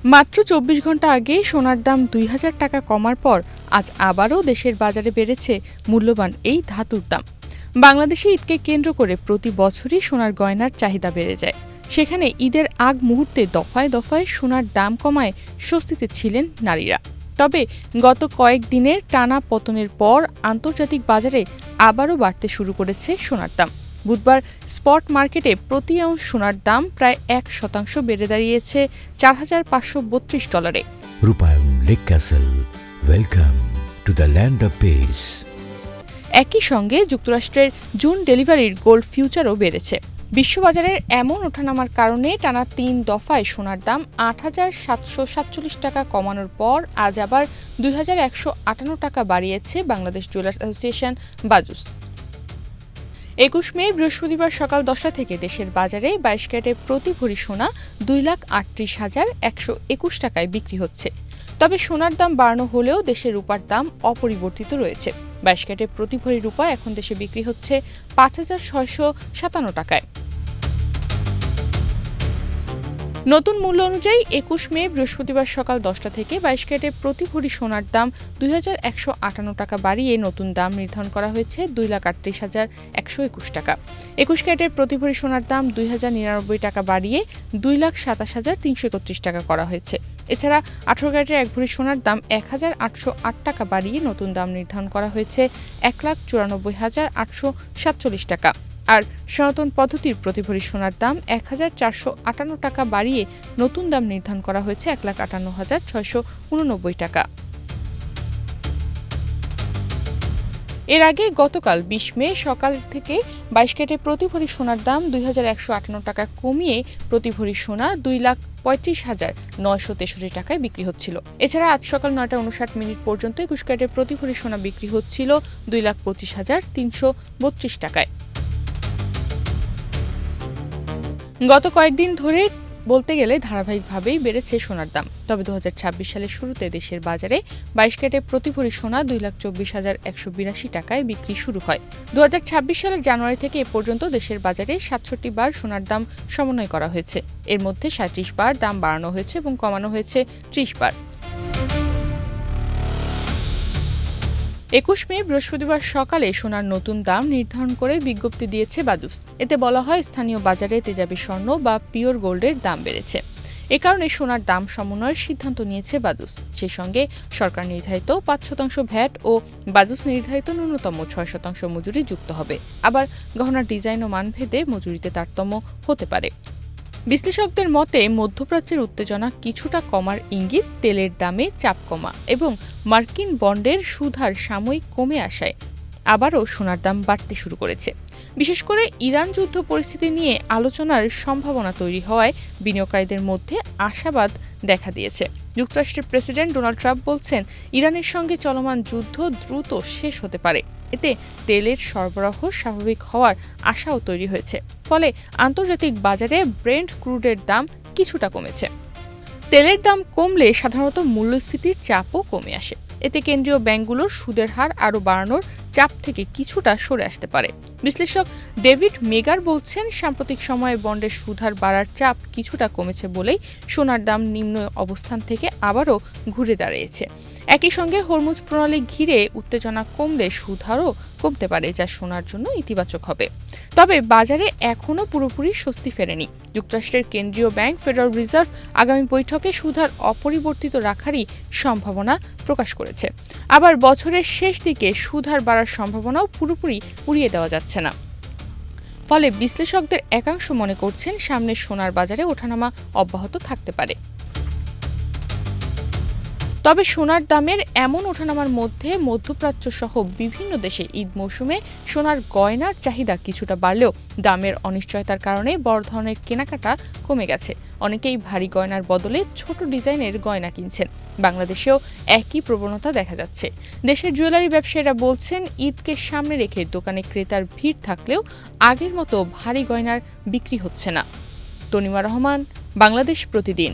মাত্র ২৪ ঘন্টা আগে সোনার দাম ২,০০০ টাকা কমার পর আজ আবারও দেশের বাজারে বেড়েছে মূল্যবান এই ধাতুর দাম। বাংলাদেশে ঈদকে কেন্দ্র করে প্রতি বছরই সোনার গয়নার চাহিদা বেড়ে যায়। সেখানে ঈদের আগ মুহূর্তে দফায় দফায় সোনার দাম কমায় স্বস্তিতে ছিলেন নারীরা। তবে গত কয়েক দিনের টানা পতনের পর আন্তর্জাতিক বাজারে আবারও বাড়তে শুরু করেছে সোনার দাম। বুধবার স্পট মার্কেটে প্রতি আউন্স সোনার দাম প্রায় ১% বেড়ে দাঁড়িয়েছে $৪,৫৩২। রূপায়ণ lake castle, welcome to the land of piece. একই সঙ্গে যুক্তরাষ্ট্রের জুন ডেলিভারির গোল্ড ফিউচারও বেড়েছে। বিশ্ববাজারের এমন ওঠানামার কারণে টানা ৩ দফায় সোনার দাম ৮,৭৪৭ টাকা কমানোর পর আজ আবার ২,১৫৮ টাকা বাড়িয়েছে বাংলাদেশ জুয়েলার্স অ্যাসোসিয়েশন বাজুস। ২১ মে বৃহস্পতিবার সকাল ১০টা থেকে দেশের বাজারে ২২ ক্যারেটের প্রতি ভরি সোনা ২,৩৮,১২১ টাকায় বিক্রি হচ্ছে। তবে সোনার দাম বাড়ানো হলেও দেশের রূপার দাম অপরিবর্তিত রয়েছে। ২২ ক্যারেটের প্রতি ভরি রূপা এখন দেশে বিক্রি হচ্ছে ৫,৬৫৭ টাকায়। নতুন মূল্য অনুযায়ী ২১ মে বৃহস্পতিবার সকাল ১০টা থেকে ২২ ক্যারেটের প্রতি ভরি সোনার দাম ২,১৫৮ টাকা বাড়িয়ে নতুন দাম নির্ধারণ করা হয়েছে ২,৩৮,১২১ টাকা। ২১ ক্যারেটের প্রতি ভরি সোনার দাম ২,০৯৯ টাকা বাড়িয়ে ২,২৭,৩৩১ টাকা করা হয়েছে। এছাড়া ১৮ ক্যারেটের এক ভরি সোনার দাম ১,৮০৮ টাকা বাড়িয়ে নতুন দাম নির্ধারণ করা হয়েছে ১,৯৪,৮৪৭ টাকা। আর সনাতন পদ্ধতির প্রতি ভরি সোনার দাম ১,৪৫৮ টাকা বাড়িয়ে নতুন দাম নির্ধারণ করা হয়েছে ১,৫৮,৬৮৯ টাকা। এর আগে গতকাল ২০ মে সকাল থেকে ২২ ক্যারেটের প্রতি ভরি সোনার দাম ২,১৫৮ টাকা কমিয়ে প্রতি ভরি সোনা ২,৩৫,৯৬৩ টাকায় বিক্রি হচ্ছিল। এছাড়া আজ সকাল ৯টা ৫৯ পর্যন্ত ২১ ক্যারেটের প্রতি ভরি সোনা বিক্রি হচ্ছিল ২,২৫,৩৩২ টাকায়। গত কয়েকদিন ধরে বলতে গেলে ধারাবাহিকভাবেই বেড়েছে সোনার দাম। তবে ২০২৬ সালের শুরুতে দেশের বাজারে ২২ ক্যারেটের প্রতি ভরি সোনা ২,২৪,১৮২ টাকায় বিক্রি শুরু হয়। ২০২৬ সালের জানুয়ারি থেকে এ পর্যন্ত দেশের বাজারে ৬৭ বার সোনার দাম সমন্বয় করা হয়েছে। এর মধ্যে ৩৭ বার দাম বাড়ানো হয়েছে এবং কমানো হয়েছে ৩০ বার। ২১ মে বৃহস্পতিবার সকালে সোনার নতুন দাম নির্ধারণ করে বিজ্ঞপ্তি দিয়েছে বাজুস। এতে বলা হয় স্থানীয় বাজারে তেজাবি স্বর্ণ বা পিওর গোল্ডের দাম বেড়েছে। এ কারণে সোনার দাম সমন্বয়ের সিদ্ধান্ত নিয়েছে বাজুস। সেই সঙ্গে সরকার নির্ধারিত ৫% ভ্যাট ও বাজুস নির্ধারিত ন্যূনতম ৬% মজুরি যুক্ত হবে। আবার গহনার ডিজাইন ও মানভেদে মজুরিতে তারতম্য হতে পারে। বিশ্লেষকদের মতে মধ্যপ্রাচ্যের উত্তেজনা কিছুটা কমার ইঙ্গিত, তেলের দামে চাপ কমা এবং মার্কিন বন্ডের সুদহার সাময়িক কমে আসায় আবারও সোনার দাম বাড়তে শুরু করেছে। বিশেষ করে ইরান যুদ্ধ পরিস্থিতি নিয়ে আলোচনার সম্ভাবনা তৈরি হওয়ায় বিনিয়োগকারীদের মধ্যে আশাবাদ দেখা দিয়েছে। যুক্তরাষ্ট্রের প্রেসিডেন্ট ডোনাল্ড ট্রাম্প বলছেন, ইরানের সঙ্গে চলমান যুদ্ধ দ্রুত শেষ হতে পারে। এতে তেলের সরবরাহ স্বাভাবিক হওয়ার আশাও তৈরি হয়েছে। ফলে আন্তর্জাতিক বাজারে ব্রেন্ট ক্রুডের দাম কিছুটা কমেছে। তেলের দাম কমলে সাধারণত মূল্যস্ফীতির চাপও কমে আসে। এতে কেন্দ্রীয় ব্যাংকগুলোর সুদের হার আরও বাড়ানোর চাপ থেকে কিছুটা সরে আসতে পারে। বিশ্লেষক ডেভিড মেগার বলছেন, সাম্প্রতিক সময়ে বন্ডের সুদহার বাড়ার চাপ কিছুটা কমেছে বলেই সোনার দাম নিম্ন অবস্থান থেকে আবারও ঘুরে দাঁড়িয়েছে। একই সঙ্গে হরমুজ প্রণালী ঘিরে উত্তেজনা কমলে সুদহারও কমতে পারে, যা সোনার জন্য ইতিবাচক হবে। তবে বাজারে এখনও পুরোপুরি স্বস্তি ফেরেনি। যুক্তরাষ্ট্রের কেন্দ্রীয় ব্যাংক ফেডারেল রিজার্ভ আগামী বৈঠকে সুদহার অপরিবর্তিত রাখারই সম্ভাবনা প্রকাশ করেছে। আবার বছরের শেষ দিকে সুদহার বাড়ার সম্ভাবনাও পুরোপুরি উড়িয়ে দেওয়া যাচ্ছে না। ফলে বিশ্লেষকদের একাংশ মনে করছেন সামনের সোনার বাজারে ওঠানামা অব্যাহত থাকতে পারে। তবে সোনার দামের এমন ওঠানামার মধ্যে মধ্যপ্রাচ্য সহ বিভিন্ন দেশে ঈদ মৌসুমে সোনার গয়নার চাহিদা কিছুটা বাড়লেও দামের অনিশ্চয়তার কারণে বড় ধরনের কেনাকাটা কমে গেছে। অনেকেই ভারী গয়নার বদলে ছোট ডিজাইনের গয়না কিনছেন। বাংলাদেশেও একই প্রবণতা দেখা যাচ্ছে। দেশের জুয়েলারি ব্যবসায়ীরা বলছেন, ঈদকে সামনে রেখে দোকানে ক্রেতার ভিড় থাকলেও আগের মতো ভারী গয়নার বিক্রি হচ্ছে না। তনিমা রহমান, বাংলাদেশ প্রতিদিন।